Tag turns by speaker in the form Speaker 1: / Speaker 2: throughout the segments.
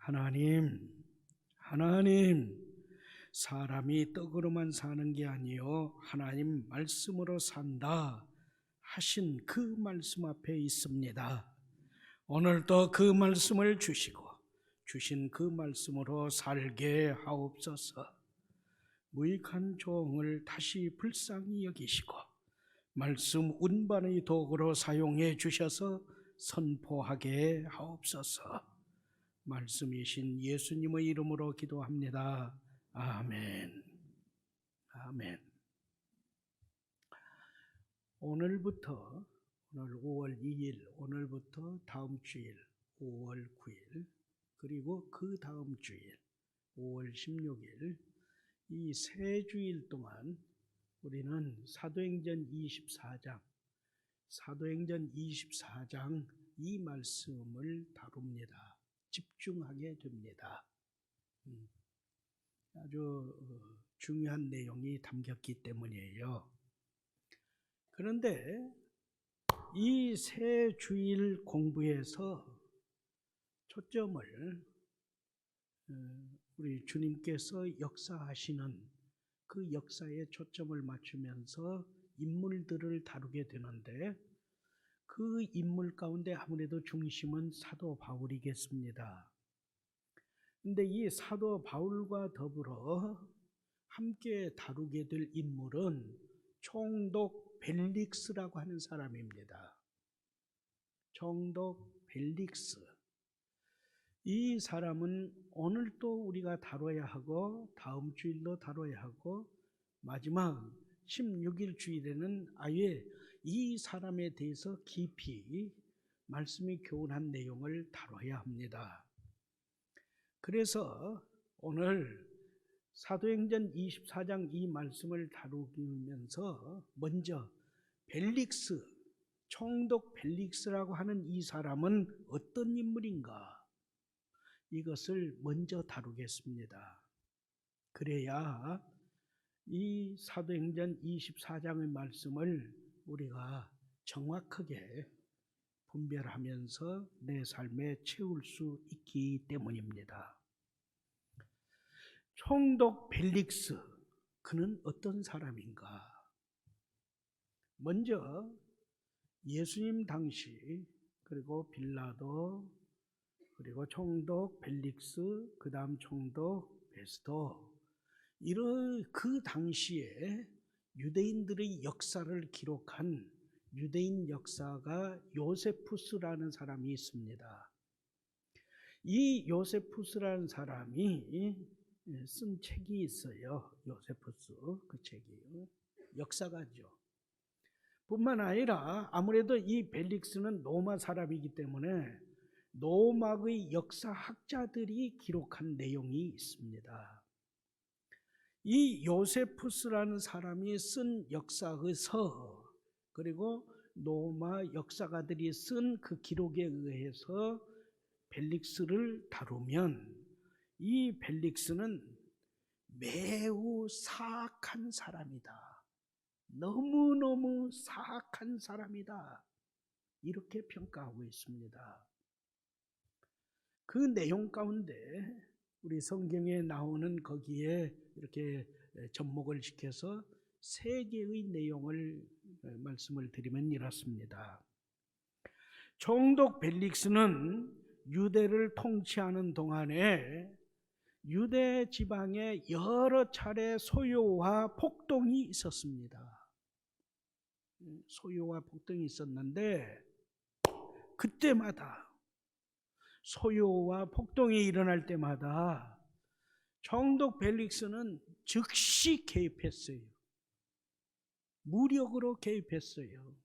Speaker 1: 하나님, 사람이 떡으로만 사는 게 아니요 하나님 말씀으로 산다 하신 그 말씀 앞에 있습니다. 오늘도 그 말씀을 주시고 주신 그 말씀으로 살게 하옵소서. 무익한 종을 다시 불쌍히 여기시고 말씀 운반의 도구로 사용해 주셔서 선포하게 하옵소서. 말씀이신 예수님의 이름으로 기도합니다. 아멘. 아멘. 오늘 5월 2일, 오늘부터 다음 주일 5월 9일, 그리고 그 다음 주일 5월 16일, 이 세 주일 동안 우리는 사도행전 24장 이 말씀을 다룹니다. 집중하게 됩니다. 아주 중요한 내용이 담겼기 때문이에요. 그런데 이 세 주일 공부에서 초점을 우리 주님께서 역사하시는 그 역사에 초점을 맞추면서 인물들을 다루게 되는데, 그 인물 가운데 아무래도 중심은 사도 바울이겠습니다. 근데 이 사도 바울과 더불어 함께 다루게 될 인물은 총독 벨릭스라고 하는 사람입니다. 총독 벨릭스. 이 사람은 오늘도 우리가 다뤄야 하고 다음 주일도 다뤄야 하고 마지막 16일 주일에는 아예 이 사람에 대해서 깊이 말씀이 교훈한 내용을 다뤄야 합니다. 그래서 오늘 사도행전 24장 이 말씀을 다루면서 먼저 벨릭스, 총독 벨릭스라고 하는 이 사람은 어떤 인물인가, 이것을 먼저 다루겠습니다. 그래야 이 사도행전 24장의 말씀을 우리가 정확하게 분별하면서 내 삶에 채울 수 있기 때문입니다. 총독 벨릭스, 그는 어떤 사람인가? 먼저 예수님 당시, 그리고 빌라도, 그리고 총독 벨릭스, 그 다음 총독 베스도, 이런 그 당시에 유대인들의 역사를 기록한 유대인 역사가 요세푸스라는 사람이 있습니다. 이 요세푸스라는 사람이 쓴 책이 있어요. 요세푸스, 그 책이 역사가죠. 뿐만 아니라 아무래도 이 벨릭스는 로마 사람이기 때문에 로마의 역사학자들이 기록한 내용이 있습니다. 이 요세푸스라는 사람이 쓴 역사의 서, 그리고 로마 역사가들이 쓴 그 기록에 의해서 벨릭스를 다루면, 이 벨릭스는 매우 사악한 사람이다, 너무너무 사악한 사람이다, 이렇게 평가하고 있습니다. 그 내용 가운데 우리 성경에 나오는 거기에 이렇게 접목을 시켜서 세 개의 내용을 말씀을 드리면 이렇습니다. 총독 벨릭스는 유대를 통치하는 동안에 유대 지방에 여러 차례 소요와 폭동이 있었습니다. 소요와 폭동이 있었는데, 그때마다 소요와 폭동이 일어날 때마다 총독 벨릭스는 즉시 개입했어요. 무력으로 개입했어요.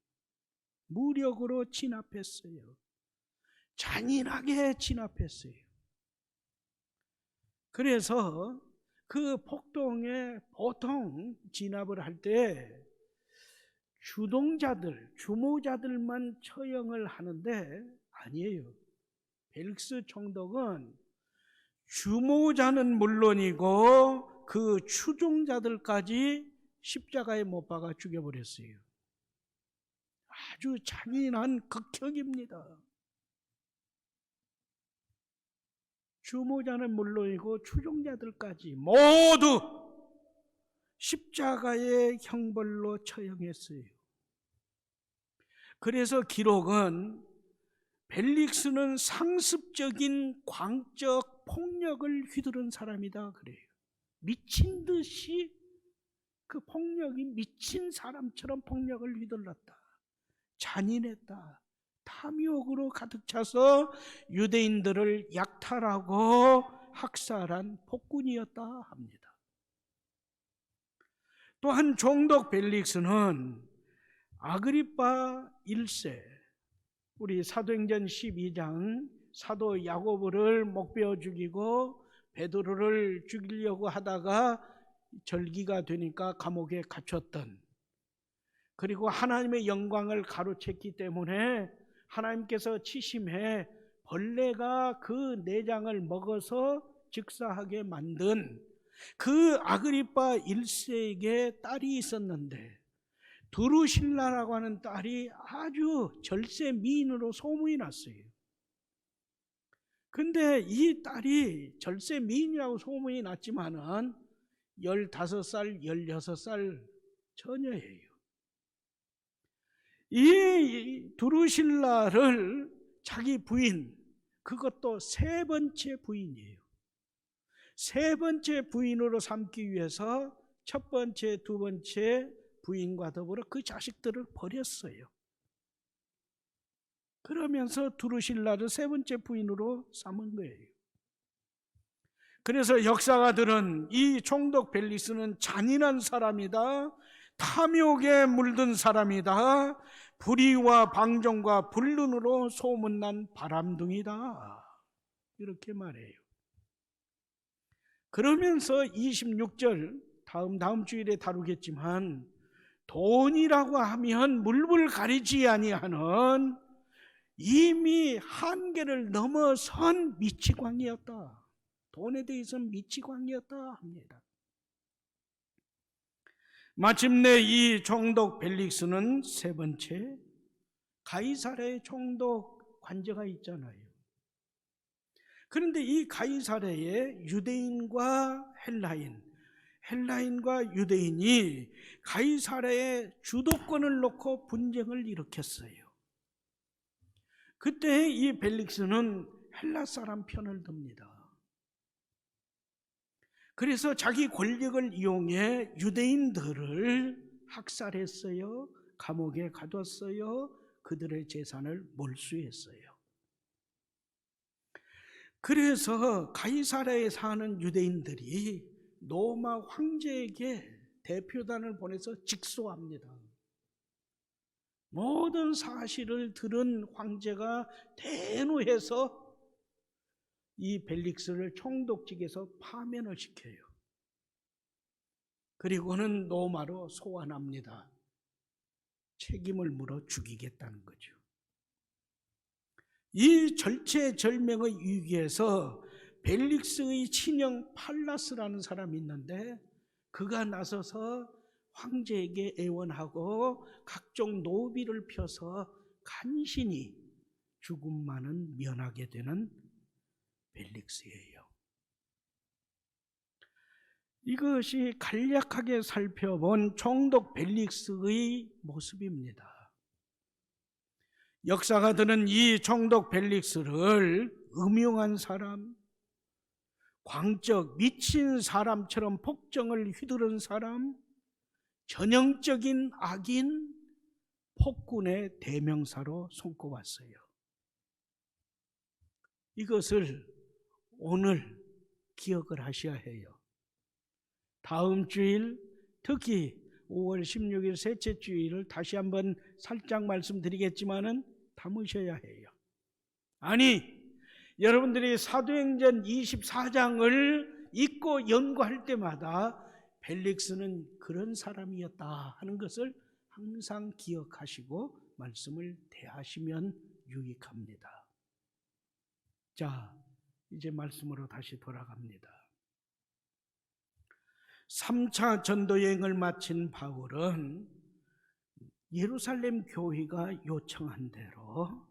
Speaker 1: 무력으로 진압했어요. 잔인하게 진압했어요. 그래서 그 폭동에 보통 진압을 할 때 주모자들만 처형을 하는데 아니에요. 벨릭스 총독은 주모자는 물론이고 그 추종자들까지 십자가에 못 박아 죽여버렸어요. 아주 잔인한 극형입니다. 주모자는 물론이고 추종자들까지 모두 십자가의 형벌로 처형했어요. 그래서 기록은 벨릭스는 상습적인 광적 폭력을 휘두른 사람이다 그래요. 미친 듯이 그 폭력이 미친 사람처럼 폭력을 휘둘렀다. 잔인했다. 탐욕으로 가득 차서 유대인들을 약탈하고 학살한 폭군이었다 합니다. 또한 총독 벨릭스는 아그리파 1세, 우리 사도행전 12장 사도 야고보를 목베어 죽이고 베드로를 죽이려고 하다가 절기가 되니까 감옥에 갇혔던, 그리고 하나님의 영광을 가로챘기 때문에 하나님께서 치심해 벌레가 그 내장을 먹어서 즉사하게 만든 그 아그리파 1세에게 딸이 있었는데, 두루실라라고 하는 딸이 아주 절세 미인으로 소문이 났어요. 근데 이 딸이 절세 미인이라고 소문이 났지만은 15살, 16살 처녀예요. 이 두루실라를 자기 부인, 그것도 세 번째 부인이에요. 세 번째 부인으로 삼기 위해서 첫 번째, 두 번째 부인과 더불어 그 자식들을 버렸어요. 그러면서 두루실라를 세 번째 부인으로 삼은 거예요. 그래서 역사가들은 이 총독 벨릭스는 잔인한 사람이다, 탐욕에 물든 사람이다, 불의와 방종과 불륜으로 소문난 바람둥이다, 이렇게 말해요. 그러면서 26절, 다음 주일에 다루겠지만, 돈이라고 하면 물불 가리지 아니하는 이미 한계를 넘어선 미치광이었다. 돈에 대해서는 미치광이었다 합니다. 마침내 이 총독 벨릭스는 세 번째, 가이사랴의 총독 관제가 있잖아요. 그런데 이 가이사랴에 유대인과 헬라인과 유대인이 가이사랴의 주도권을 놓고 분쟁을 일으켰어요. 그때 이 벨릭스는 헬라 사람 편을 듭니다. 그래서 자기 권력을 이용해 유대인들을 학살했어요. 감옥에 가뒀어요. 그들의 재산을 몰수했어요. 그래서 가이사랴에 사는 유대인들이 로마 황제에게 대표단을 보내서 직소합니다. 모든 사실을 들은 황제가 대노해서 이 벨릭스를 총독직에서 파면을 시켜요. 그리고는 로마로 소환합니다. 책임을 물어 죽이겠다는 거죠. 이 절체절명의 위기에서 벨릭스의 친형 팔라스라는 사람이 있는데, 그가 나서서 황제에게 애원하고 각종 노비를 펴서 간신히 죽음만은 면하게 되는 벨릭스예요. 이것이 간략하게 살펴본 총독 벨릭스의 모습입니다. 역사가들은 이 총독 벨릭스를 음흉한 사람, 광적 미친 사람처럼 폭정을 휘두른 사람, 전형적인 악인, 폭군의 대명사로 손꼽았어요. 이것을 오늘 기억을 하셔야 해요. 다음 주일, 특히 5월 16일 셋째 주일을 다시 한번 살짝 말씀드리겠지만은 담으셔야 해요. 아니, 여러분들이 사도행전 24장을 읽고 연구할 때마다 벨릭스는 그런 사람이었다 하는 것을 항상 기억하시고 말씀을 대하시면 유익합니다. 자, 이제 말씀으로 다시 돌아갑니다. 3차 전도여행을 마친 바울은 예루살렘 교회가 요청한 대로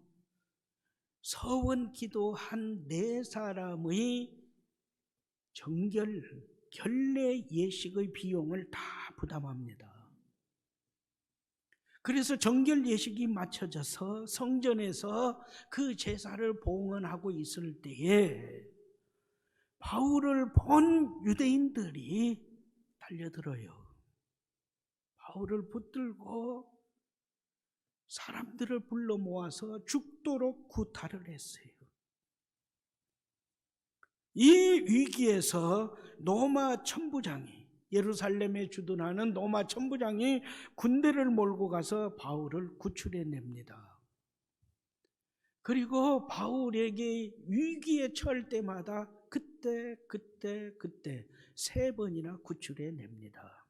Speaker 1: 서원 기도한 4사람의 결례 예식의 비용을 다 부담합니다. 그래서 정결 예식이 마쳐져서 성전에서 그 제사를 봉헌하고 있을 때에 바울을 본 유대인들이 달려들어요. 바울을 붙들고 사람들을 불러 모아서 죽도록 구타를 했어요. 이 위기에서 로마 천부장이, 예루살렘에 주둔하는 로마 천부장이 군대를 몰고 가서 바울을 구출해냅니다. 그리고 바울에게 위기에 처할 때마다 그때 3번이나 구출해냅니다.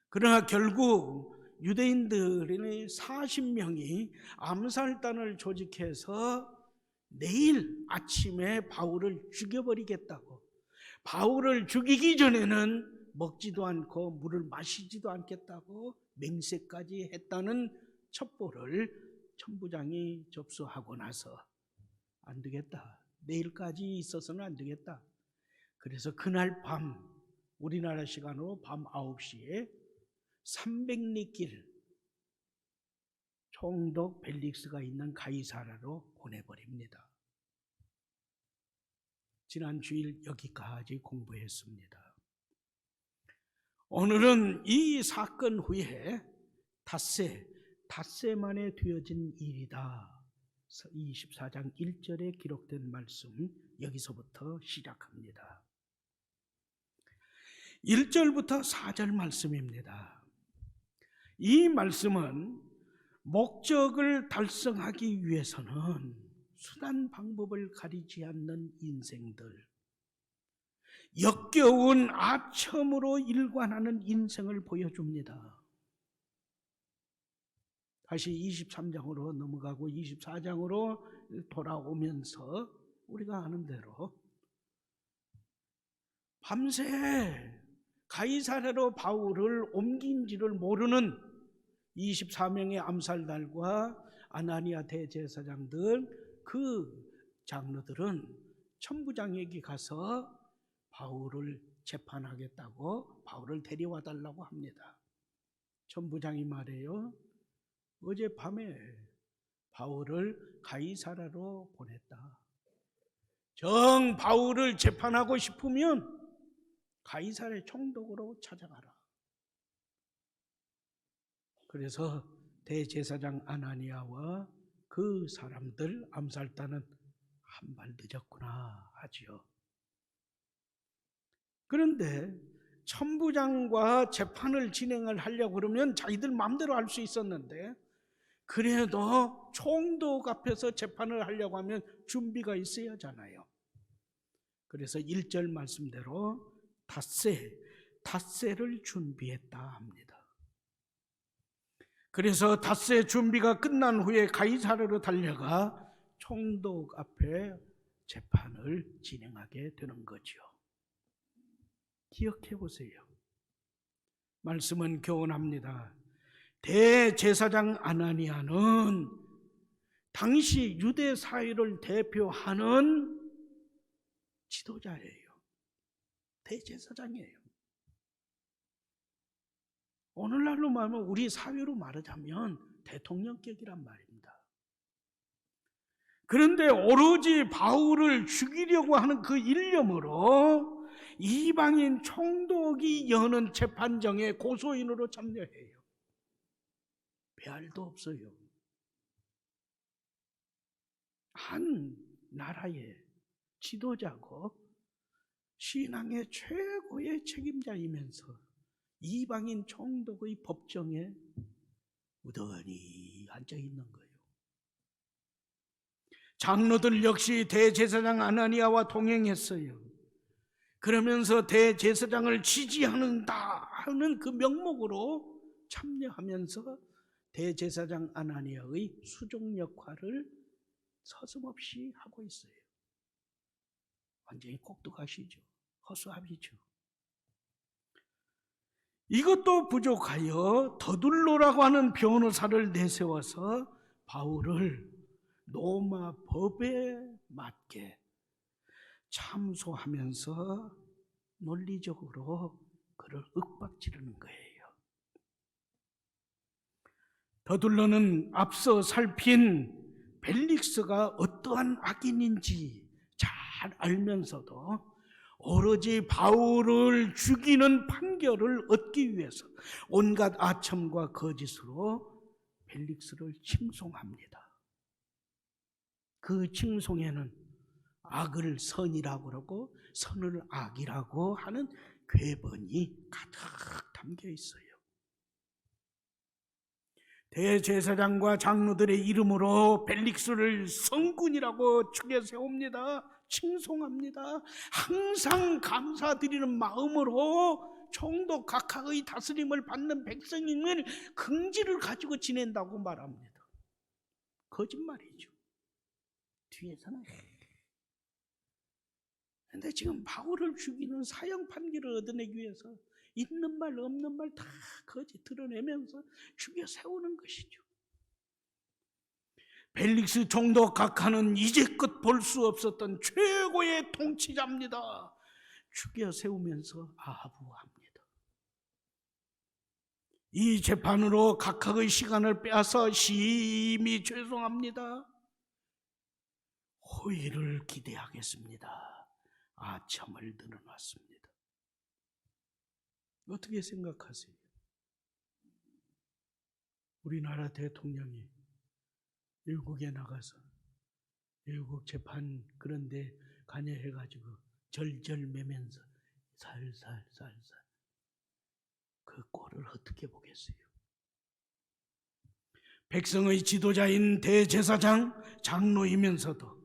Speaker 1: 그러나 결국 유대인들의 40명이 암살단을 조직해서 내일 아침에 바울을 죽여버리겠다고, 바울을 죽이기 전에는 먹지도 않고 물을 마시지도 않겠다고 맹세까지 했다는 첩보를 천부장이 접수하고 나서 안 되겠다, 내일까지 있어서는 안 되겠다. 그래서 그날 밤, 우리나라 시간으로 밤 9시에 300리 길 총독 벨릭스가 있는 가이사라로 보내버립니다. 지난 주일 여기까지 공부했습니다. 오늘은 이 사건 후에 닷새 만에 되어진 일이다. 24장 1절에 기록된 말씀, 여기서부터 시작합니다. 1절부터 4절 말씀입니다. 이 말씀은 목적을 달성하기 위해서는 수단 방법을 가리지 않는 인생들, 역겨운 아첨으로 일관하는 인생을 보여줍니다. 다시 23장으로 넘어가고 24장으로 돌아오면서 우리가 아는 대로 밤새 가이사랴로 바울을 옮긴지를 모르는 24명의 암살단과 아나니아 대제사장 등 그 장로들은 천부장에게 가서 바울을 재판하겠다고 바울을 데려와 달라고 합니다. 천부장이 말해요. 어젯밤에 바울을 가이사랴로 보냈다. 정 바울을 재판하고 싶으면 가이사랴 총독으로 찾아가라. 그래서 대제사장 아나니아와 그 사람들 암살단은 한 발 늦었구나 하지요. 그런데 천부장과 재판을 진행을 하려고 그러면 자기들 마음대로 할 수 있었는데, 그래도 총독 앞에서 재판을 하려고 하면 준비가 있어야 하잖아요. 그래서 1절 말씀대로 닷새를 준비했다 합니다. 그래서 닷새 준비가 끝난 후에 가이사랴로 달려가 총독 앞에 재판을 진행하게 되는 거죠. 기억해 보세요. 말씀은 교훈합니다. 대제사장 아나니아는 당시 유대 사회를 대표하는 지도자예요. 대제사장이에요. 오늘날로 말하면, 우리 사회로 말하자면 대통령격이란 말입니다. 그런데 오로지 바울을 죽이려고 하는 그 일념으로 이방인 총독이 여는 재판정에 고소인으로 참여해요. 배알도 없어요. 한 나라의 지도자고 신앙의 최고의 책임자이면서 이방인 총독의 법정에 우연히 앉아 있는 거예요. 장로들 역시 대제사장 아나니아와 동행했어요. 그러면서 대제사장을 지지하는다 하는 그 명목으로 참여하면서 대제사장 아나니아의 수종 역할을 서슴없이 하고 있어요. 완전히 꼭두가시죠. 허수아비죠. 이것도 부족하여 더둘로라고 하는 변호사를 내세워서 바울을 로마 법에 맞게 참소하면서 논리적으로 그를 윽박지르는 거예요. 더둘러는 앞서 살핀 벨릭스가 어떠한 악인인지 잘 알면서도 오로지 바울을 죽이는 판결을 얻기 위해서 온갖 아첨과 거짓으로 벨릭스를 칭송합니다. 그 칭송에는 악을 선이라고 그러고 선을 악이라고 하는 궤변이 가득 담겨 있어요. 대제사장과 장로들의 이름으로 벨릭스를 성군이라고 축에 세웁니다. 칭송합니다. 항상 감사드리는 마음으로 총독 각하의 다스림을 받는 백성임을 긍지를 가지고 지낸다고 말합니다. 거짓말이죠. 뒤에서는 그런데 지금 바울을 죽이는 사형 판결을 얻어내기 위해서 있는 말 없는 말 다 거짓 드러내면서 죽여 세우는 것이죠. 벨릭스 총독 각하는 이제껏 볼 수 없었던 최고의 통치자입니다. 죽여 세우면서 아부합니다. 이 재판으로 각하의 시간을 빼앗아 심히 죄송합니다. 호의를 기대하겠습니다. 아첨을 늘어놨습니다. 어떻게 생각하세요? 우리나라 대통령이 외국에 나가서 외국 재판 그런데 관여해가지고 절절매면서 살살살살 그 꼴을 어떻게 보겠어요? 백성의 지도자인 대제사장 장로이면서도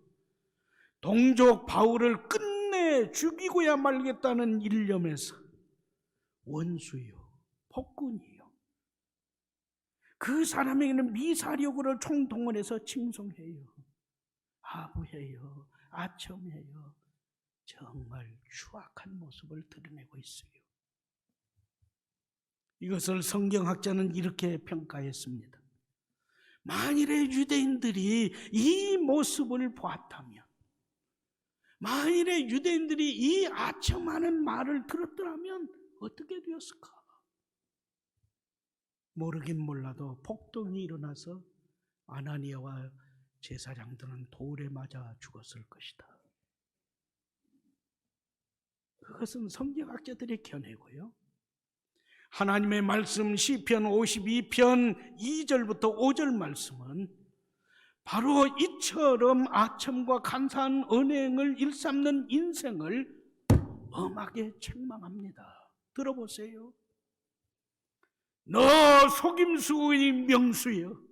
Speaker 1: 동족 바울을 끝내 죽이고야 말겠다는 일념에서 원수요, 폭군이요. 그 사람에게는 미사력으로 총동원해서 칭송해요. 아부해요. 아첨해요. 정말 추악한 모습을 드러내고 있어요. 이것을 성경학자는 이렇게 평가했습니다. 만일에 유대인들이 이 모습을 보았다면, 만일에 유대인들이 이 아첨하는 말을 들었더라면 어떻게 되었을까? 모르긴 몰라도 폭동이 일어나서 아나니아와 제사장들은 돌에 맞아 죽었을 것이다. 그것은 성경학자들의 견해고요. 하나님의 말씀 시편 52편 2절부터 5절 말씀은 바로 이처럼 아첨과 간사한 언행을 일삼는 인생을 엄하게 책망합니다. 들어보세요. 너 속임수의 명수여,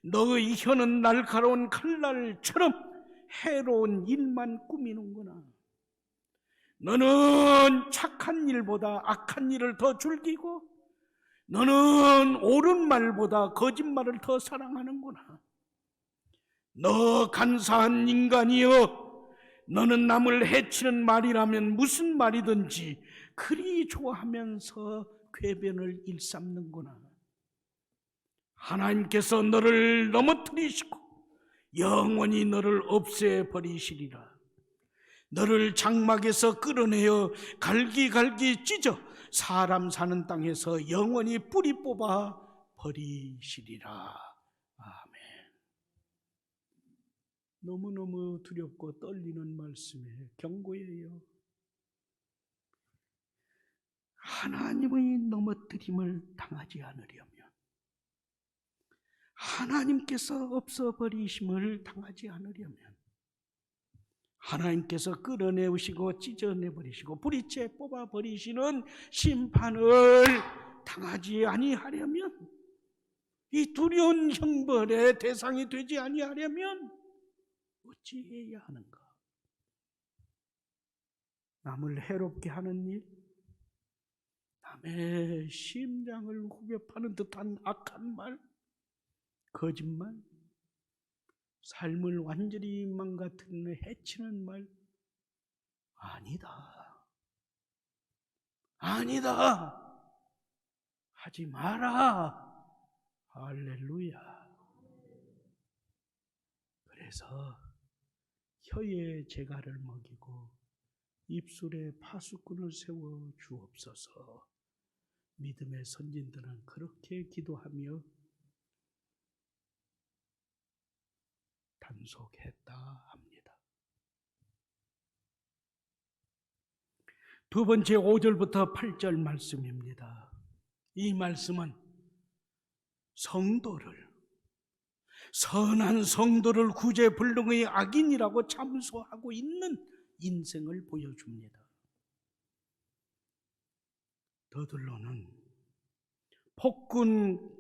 Speaker 1: 너의 혀는 날카로운 칼날처럼 해로운 일만 꾸미는구나. 너는 착한 일보다 악한 일을 더 즐기고 너는 옳은 말보다 거짓말을 더 사랑하는구나. 너 간사한 인간이여, 너는 남을 해치는 말이라면 무슨 말이든지 그리 좋아하면서 궤변을 일삼는구나. 하나님께서 너를 넘어뜨리시고 영원히 너를 없애버리시리라. 너를 장막에서 끌어내어 갈기갈기 찢어 사람 사는 땅에서 영원히 뿌리 뽑아 버리시리라. 아멘. 너무너무 두렵고 떨리는 말씀에 경고예요. 하나님의 넘어뜨림을 당하지 않으려면, 하나님께서 없어버리심을 당하지 않으려면, 하나님께서 끌어내우시고 찢어내버리시고 뿌리째 뽑아버리시는 심판을 당하지 아니하려면, 이 두려운 형벌의 대상이 되지 아니하려면 어찌해야 하는가? 남을 해롭게 하는 일, 남의 심장을 후벼 파는 듯한 악한 말, 거짓말, 삶을 완전히 망가뜨리는 해치는 말, 아니다, 아니다, 하지 마라. 할렐루야. 그래서 혀에 재갈을 먹이고 입술에 파수꾼을 세워 주옵소서. 믿음의 선진들은 그렇게 기도하며 단속했다 합니다. 두 번째 5절부터 8절 말씀입니다. 이 말씀은 성도를, 선한 성도를 구제불능의 악인이라고 참소하고 있는 인생을 보여줍니다. 더들로는 폭군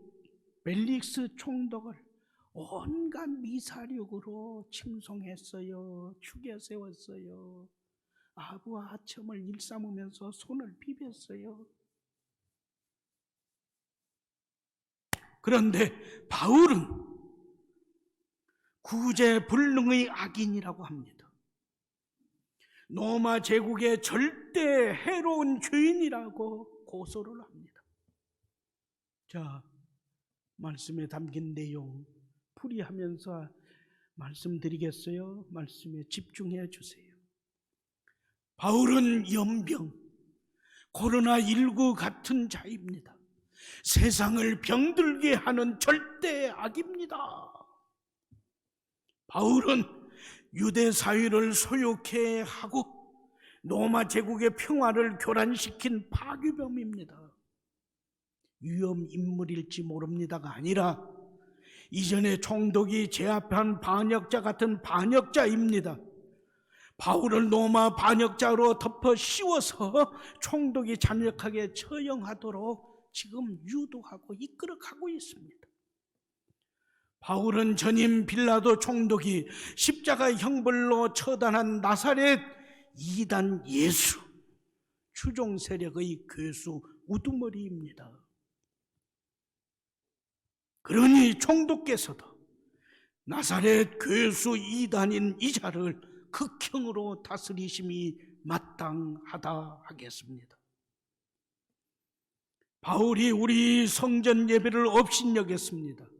Speaker 1: 벨릭스 총독을 온갖 미사력으로 칭송했어요. 죽여 세웠어요. 아부와 아첨을 일삼으면서 손을 비볐어요. 그런데 바울은 구제불능의 악인이라고 합니다. 로마 제국의 절대 해로운 죄인이라고 고소를 합니다. 자, 말씀에 담긴 내용 풀이하면서 말씀드리겠어요. 말씀에 집중해 주세요. 바울은 연병, 코로나19 같은 자입니다. 세상을 병들게 하는 절대 악입니다. 바울은 유대 사회를 소욕해 하고 로마 제국의 평화를 교란시킨 파괴범입니다. 위험 인물일지 모릅니다가 아니라 이전에 총독이 제압한 반역자 같은 반역자입니다. 바울을 로마 반역자로 덮어 씌워서 총독이 잔혹하게 처형하도록 지금 유도하고 이끌어가고 있습니다. 바울은 전임 빌라도 총독이 십자가 형벌로 처단한 나사렛 이단 예수, 추종 세력의 괴수 우두머리입니다. 그러니 총독께서도 나사렛 괴수 이단인 이 자를 극형으로 다스리심이 마땅하다 하겠습니다. 바울이 우리 성전 예배를 업신여겼습니다.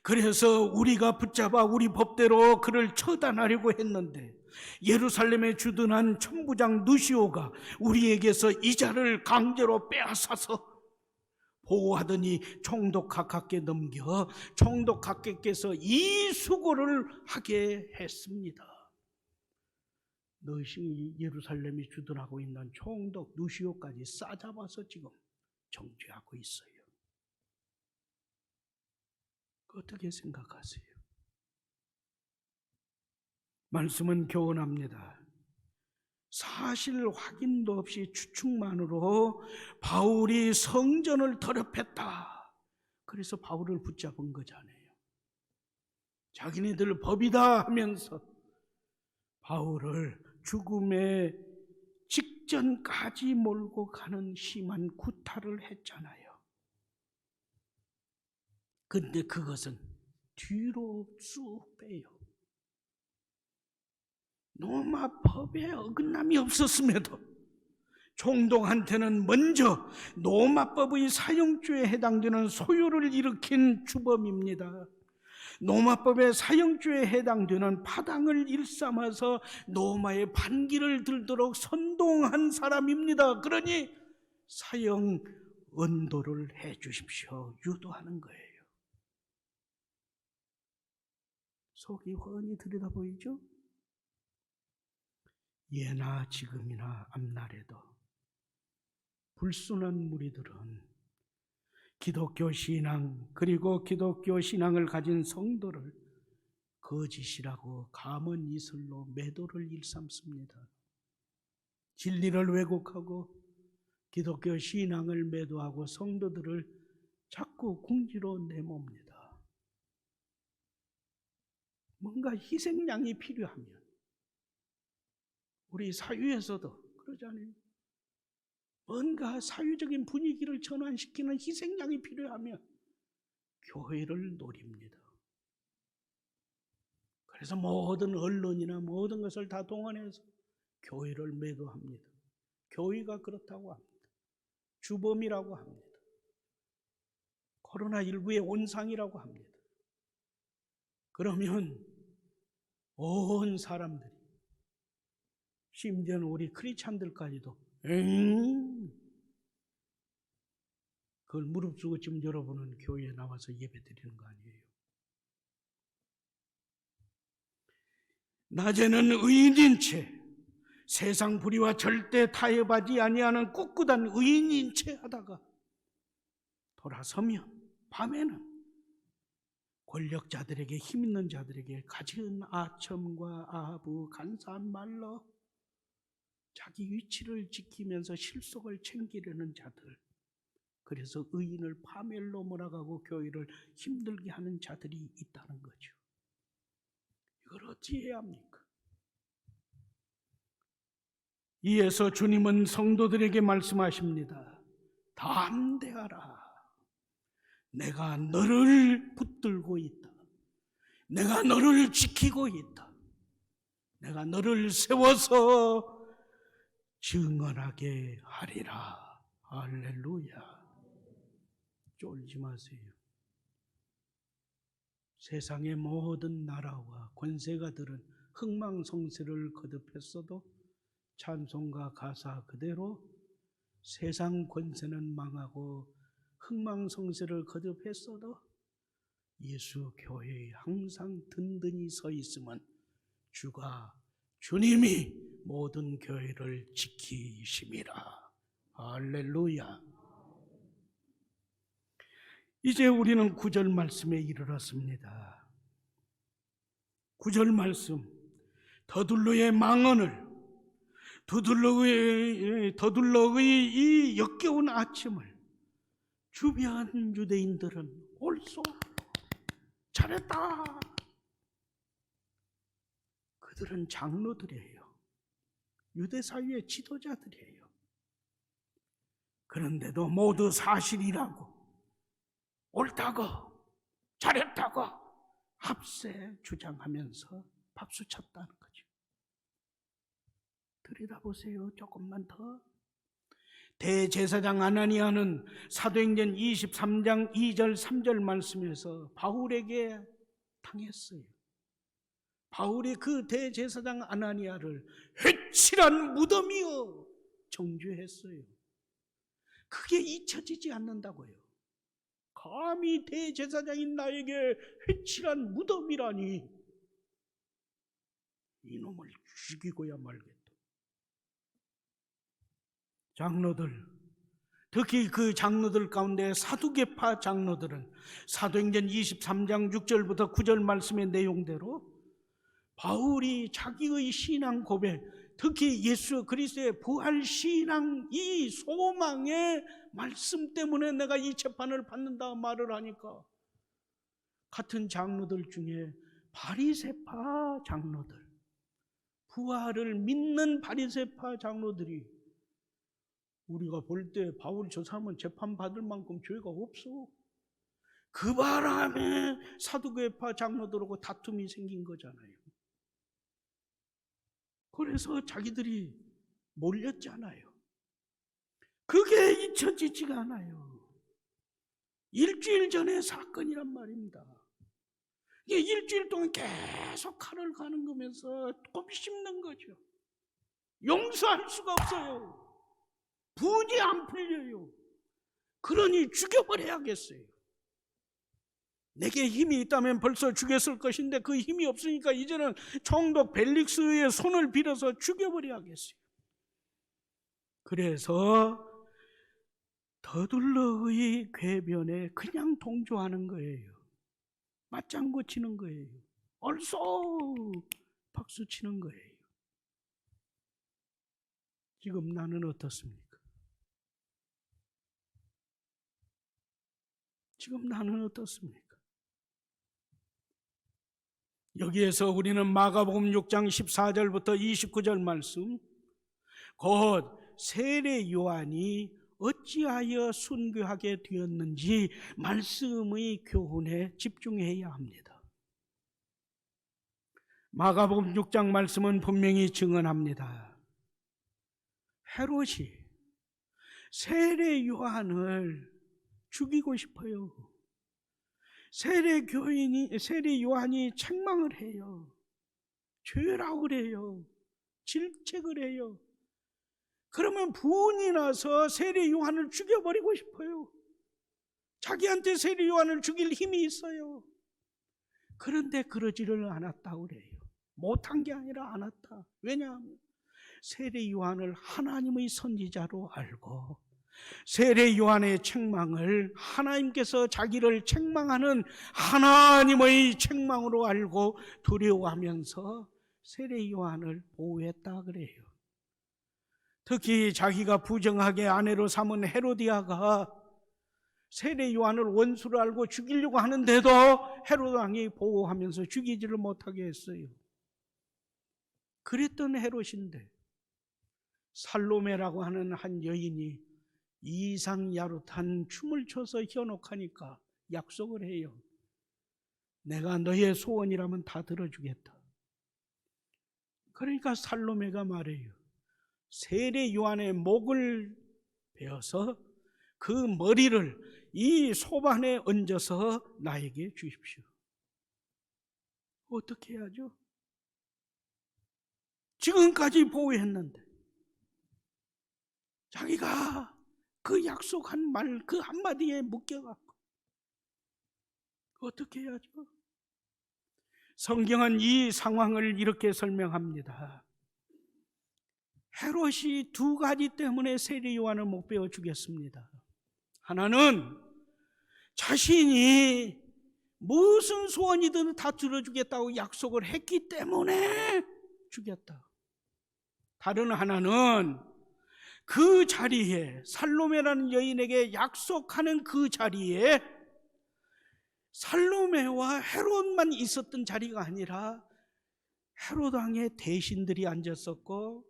Speaker 1: 그래서 우리가 붙잡아 우리 법대로 그를 처단하려고 했는데 예루살렘에 주둔한 천부장 누시오가 우리에게서 이 자를 강제로 빼앗아서 보호하더니 총독 각하께 넘겨 총독 각하께서 이 수고를 하게 했습니다. 너희 예루살렘에 주둔하고 있는 총독 누시오까지 싸잡아서 지금 정죄하고 있어요. 어떻게 생각하세요? 말씀은 교훈합니다. 사실 확인도 없이 추측만으로 바울이 성전을 더럽혔다. 그래서 바울을 붙잡은 거잖아요. 자기네들 법이다 하면서 바울을 죽음의 직전까지 몰고 가는 심한 구타를 했잖아요. 근데 그것은 뒤로 쑥 빼요. 로마 법에 어긋남이 없었음에도 총독한테는 먼저 로마법의 사형죄에 해당되는 소요를 일으킨 주범입니다. 로마법의 사형죄에 해당되는 파당을 일삼아서 로마의 반기를 들도록 선동한 사람입니다. 그러니 사형 언도를 해 주십시오. 유도하는 거예요. 속이 훤히 들여다보이죠? 예나 지금이나 앞날에도 불순한 무리들은 기독교 신앙 그리고 기독교 신앙을 가진 성도를 거짓이라고 감언 이설로 매도를 일삼습니다. 진리를 왜곡하고 기독교 신앙을 매도하고 성도들을 자꾸 궁지로 내몹니다. 뭔가 희생양이 필요하면 우리 사회에서도 그러잖아요. 뭔가 사회적인 분위기를 전환시키는 희생양이 필요하면 교회를 노립니다. 그래서 모든 언론이나 모든 것을 다 동원해서 교회를 매도합니다. 교회가 그렇다고 합니다. 주범이라고 합니다. 코로나19의 온상이라고 합니다. 그러면 온 사람들이, 심지어는 우리 크리스찬들까지도 그걸 무릅쓰고 지금 여러분은 교회에 나와서 예배 드리는 거 아니에요. 낮에는 의인인 채 세상 불의와 절대 타협하지 아니하는 꿋꿋한 의인인 채 하다가 돌아서면 밤에는 권력자들에게, 힘 있는 자들에게 가진 아첨과 아부, 간사한 말로 자기 위치를 지키면서 실속을 챙기려는 자들, 그래서 의인을 파멸로 몰아가고 교회를 힘들게 하는 자들이 있다는 거죠. 이걸 어찌 해야 합니까? 이에서 주님은 성도들에게 말씀하십니다. 담대하라. 내가 너를 붙들고 있다. 내가 너를 지키고 있다. 내가 너를 세워서 증언하게 하리라. 할렐루야. 쫄지 마세요. 세상의 모든 나라와 권세가들은 흥망성쇠를 거듭했어도 찬송가 가사 그대로 세상 권세는 망하고 흥망성쇠를 거듭했어도 예수 교회에 항상 든든히 서 있으면 주님이 모든 교회를 지키심이라. 할렐루야. 이제 우리는 9절 말씀에 이르렀습니다. 9절 말씀, 더둘러의 망언을, 더둘러의 이 역겨운 아침을 주변 유대인들은 옳소, 잘했다. 그들은 장로들이에요. 유대 사회의 지도자들이에요. 그런데도 모두 사실이라고, 옳다고, 잘했다고 합세 주장하면서 박수 쳤다는 거죠. 들여다보세요. 조금만 더. 대제사장 아나니아는 사도행전 23장 2절 3절 말씀에서 바울에게 당했어요. 바울이 그 대제사장 아나니아를 회칠한 무덤이여 정죄했어요. 그게 잊혀지지 않는다고요. 감히 대제사장인 나에게 회칠한 무덤이라니, 이놈을 죽이고야 말겠다. 장로들, 특히 그 장로들 가운데 사두개파 장로들은 사도행전 23장 6절부터 9절 말씀의 내용대로 바울이 자기의 신앙 고백, 특히 예수 그리스도의 부활 신앙, 이 소망의 말씀 때문에 내가 이 재판을 받는다 말을 하니까 같은 장로들 중에 바리새파 장로들, 부활을 믿는 바리새파 장로들이 우리가 볼 때 바울 저 사람은 재판받을 만큼 죄가 없어, 그 바람에 사두개파 장로들하고 다툼이 생긴 거잖아요. 그래서 자기들이 몰렸잖아요. 그게 잊혀지지가 않아요. 일주일 전의 사건이란 말입니다. 이게 일주일 동안 계속 칼을 가는 거면서 곱씹는 거죠. 용서할 수가 없어요. 분이 안 풀려요. 그러니 죽여버려야겠어요. 내게 힘이 있다면 벌써 죽였을 것인데 그 힘이 없으니까 이제는 총독 벨릭스의 손을 빌어서 죽여버려야겠어요. 그래서 더둘러의 궤변에 그냥 동조하는 거예요. 맞장구 치는 거예요. 얼쏘 박수 치는 거예요. 지금 나는 어떻습니까? 지금 나는 어떻습니까? 여기에서 우리는 마가복음 6장 14절부터 29절 말씀, 곧 세례 요한이 어찌하여 순교하게 되었는지 말씀의 교훈에 집중해야 합니다. 마가복음 6장 말씀은 분명히 증언합니다. 헤롯이 세례 요한을 죽이고 싶어요. 세례 요한이 책망을 해요. 죄라고 그래요. 질책을 해요. 그러면 분이 나서 세례 요한을 죽여버리고 싶어요. 자기한테 세례 요한을 죽일 힘이 있어요. 그런데 그러지를 않았다고 그래요. 못한 게 아니라 않았다. 왜냐하면 세례 요한을 하나님의 선지자로 알고 세례 요한의 책망을 하나님께서 자기를 책망하는 하나님의 책망으로 알고 두려워하면서 세례 요한을 보호했다 그래요. 특히 자기가 부정하게 아내로 삼은 헤로디아가 세례 요한을 원수로 알고 죽이려고 하는데도 헤롯 왕이 보호하면서 죽이지를 못하게 했어요. 그랬던 헤롯인데 살로메라고 하는 한 여인이 이상야릇한 춤을 춰서 현혹하니까 약속을 해요. 내가 너의 소원이라면 다 들어주겠다. 그러니까 살로메가 말해요. 세례 요한의 목을 베어서 그 머리를 이 소반에 얹어서 나에게 주십시오. 어떻게 해야죠? 지금까지 보호했는데 자기가 그 약속한 말 그 한마디에 묶여갖고 어떻게 해야죠? 성경은 이 상황을 이렇게 설명합니다. 헤롯이 두 가지 때문에 세례 요한을 못 베어 주겠습니다. 하나는 자신이 무슨 소원이든 다 들어주겠다고 약속을 했기 때문에 주겠다. 다른 하나는 그 자리에 살로메라는 여인에게 약속하는 그 자리에 살로메와 헤롯만 있었던 자리가 아니라 헤롯 왕의 대신들이 앉았었고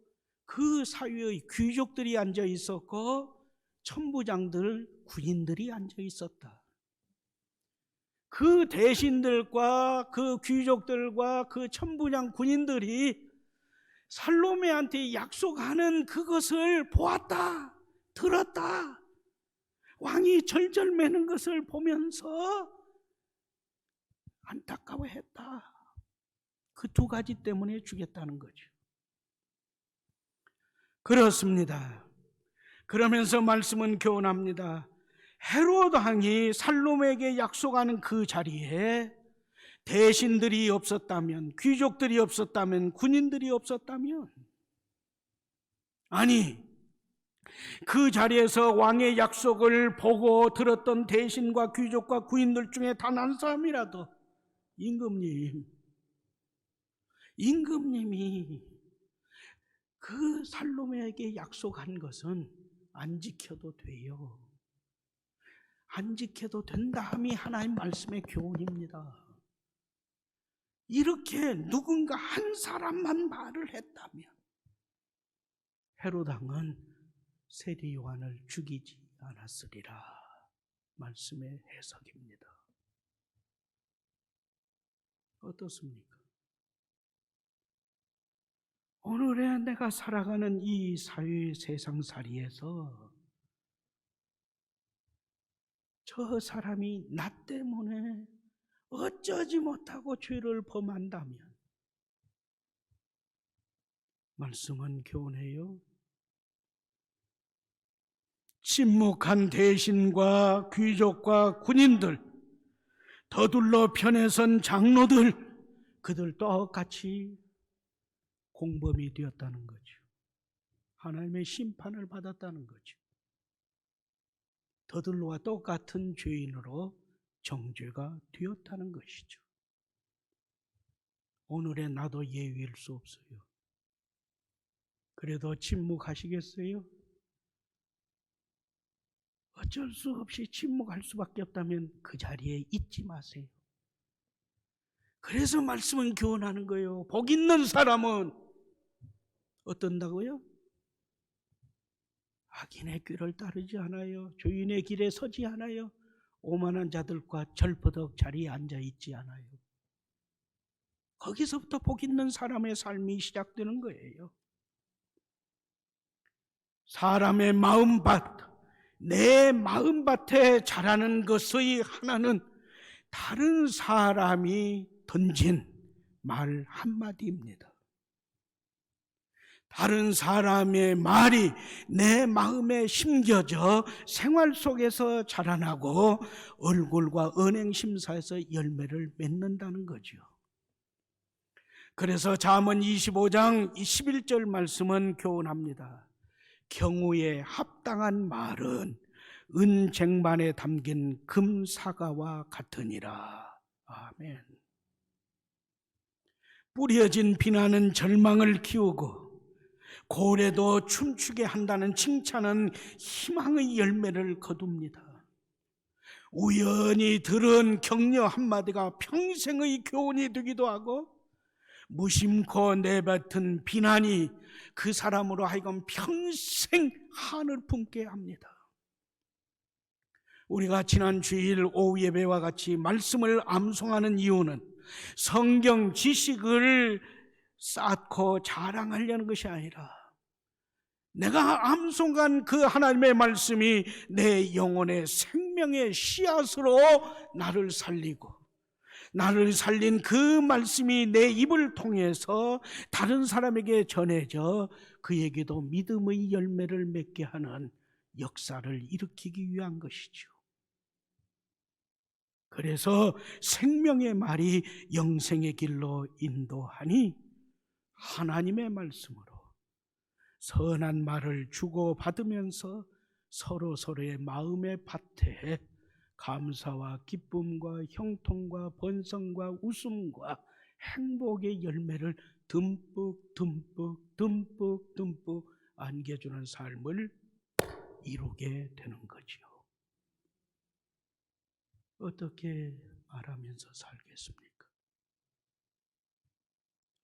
Speaker 1: 그 사이의 귀족들이 앉아 있었고 천부장들, 군인들이 앉아 있었다. 그 대신들과 그 귀족들과 그 천부장 군인들이 살로메한테 약속하는 그것을 보았다, 들었다. 왕이 절절매는 것을 보면서 안타까워했다. 그 두 가지 때문에 주겠다는 거죠. 그렇습니다. 그러면서 말씀은 교훈합니다. 헤롯 왕이 살로메에게 약속하는 그 자리에 대신들이 없었다면, 귀족들이 없었다면, 군인들이 없었다면, 아니 그 자리에서 왕의 약속을 보고 들었던 대신과 귀족과 군인들 중에 단 한 사람이라도 임금님이 그 살로메에게 약속한 것은 안 지켜도 돼요. 안 지켜도 된다함이 하나님 말씀의 교훈입니다. 이렇게 누군가 한 사람만 말을 했다면 헤롯 왕은 세례 요한을 죽이지 않았으리라. 말씀의 해석입니다. 어떻습니까? 오늘의 내가 살아가는 이 사회 세상살이에서 저 사람이 나 때문에 어쩌지 못하고 죄를 범한다면 말씀은 교훈해요. 침묵한 대신과 귀족과 군인들, 더둘러 편에 선 장로들, 그들 똑같이 공범이 되었다는 거죠. 하나님의 심판을 받았다는 거죠. 더들로와 똑같은 죄인으로 정죄가 되었다는 것이죠. 오늘의 나도 예외일 수 없어요. 그래도 침묵하시겠어요? 어쩔 수 없이 침묵할 수밖에 없다면 그 자리에 있지 마세요. 그래서 말씀은 교훈하는 거예요. 복 있는 사람은 어떤다고요? 악인의 꾀를 따르지 않아요. 죄인의 길에 서지 않아요. 오만한 자들과 절버덕 자리에 앉아 있지 않아요. 거기서부터 복 있는 사람의 삶이 시작되는 거예요. 사람의 마음밭, 내 마음밭에 자라는 것의 하나는 다른 사람이 던진 말 한마디입니다. 다른 사람의 말이 내 마음에 심겨져 생활 속에서 자라나고 얼굴과 언행 심사에서 열매를 맺는다는 거죠. 그래서 잠언 25장 11절 말씀은 교훈합니다. 경우에 합당한 말은 은쟁반에 담긴 금사과와 같으니라. 아멘. 뿌려진 비난은 절망을 키우고 고래도 춤추게 한다는 칭찬은 희망의 열매를 거둡니다. 우연히 들은 격려 한마디가 평생의 교훈이 되기도 하고 무심코 내뱉은 비난이 그 사람으로 하여금 평생 한을 품게 합니다. 우리가 지난 주일 오후 예배와 같이 말씀을 암송하는 이유는 성경 지식을 쌓고 자랑하려는 것이 아니라 내가 암송한 그 하나님의 말씀이 내 영혼의 생명의 씨앗으로 나를 살리고 나를 살린 그 말씀이 내 입을 통해서 다른 사람에게 전해져 그에게도 믿음의 열매를 맺게 하는 역사를 일으키기 위한 것이죠. 그래서 생명의 말이 영생의 길로 인도하니 하나님의 말씀으로 선한 말을 주고받으면서 서로서로의 마음의 밭에 감사와 기쁨과 형통과 번성과 웃음과 행복의 열매를 듬뿍 안겨주는 삶을 이루게 되는 거지요. 어떻게 말하면서 살겠습니까?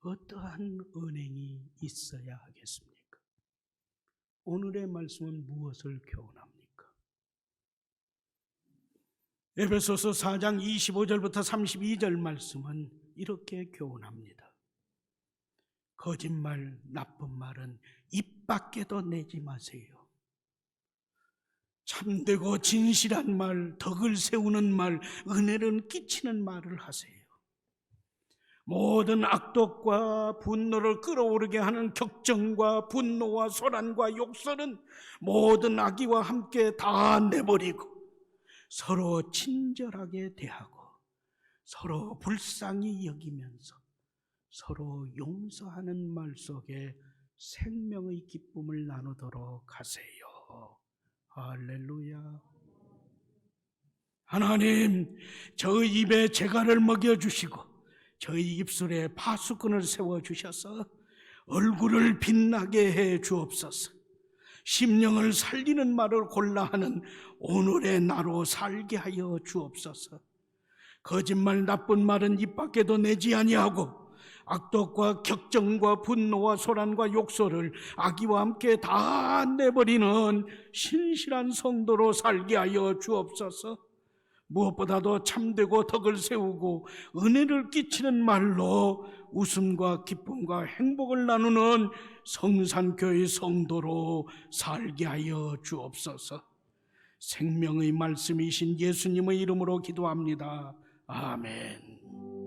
Speaker 1: 어떠한 언행이 있어야 하겠습니까? 오늘의 말씀은 무엇을 교훈합니까? 에베소서 4장 25절부터 32절 말씀은 이렇게 교훈합니다. 거짓말, 나쁜 말은 입 밖에도 내지 마세요. 참되고 진실한 말, 덕을 세우는 말, 은혜를 끼치는 말을 하세요. 모든 악독과 분노를 끌어오르게 하는 격정과 분노와 소란과 욕설은 모든 악의와 함께 다 내버리고 서로 친절하게 대하고 서로 불쌍히 여기면서 서로 용서하는 말 속에 생명의 기쁨을 나누도록 하세요. 할렐루야. 하나님, 저의 입에 재갈을 먹여주시고 저희 입술에 파수꾼을 세워주셔서 얼굴을 빛나게 해 주옵소서. 심령을 살리는 말을 골라 하는 오늘의 나로 살게 하여 주옵소서. 거짓말, 나쁜 말은 입 밖에도 내지 아니하고 악독과 격정과 분노와 소란과 욕설을 악의와 함께 다 내버리는 신실한 성도로 살게 하여 주옵소서. 무엇보다도 참되고 덕을 세우고 은혜를 끼치는 말로 웃음과 기쁨과 행복을 나누는 성산교회 성도로 살게 하여 주옵소서. 생명의 말씀이신 예수님의 이름으로 기도합니다. 아멘.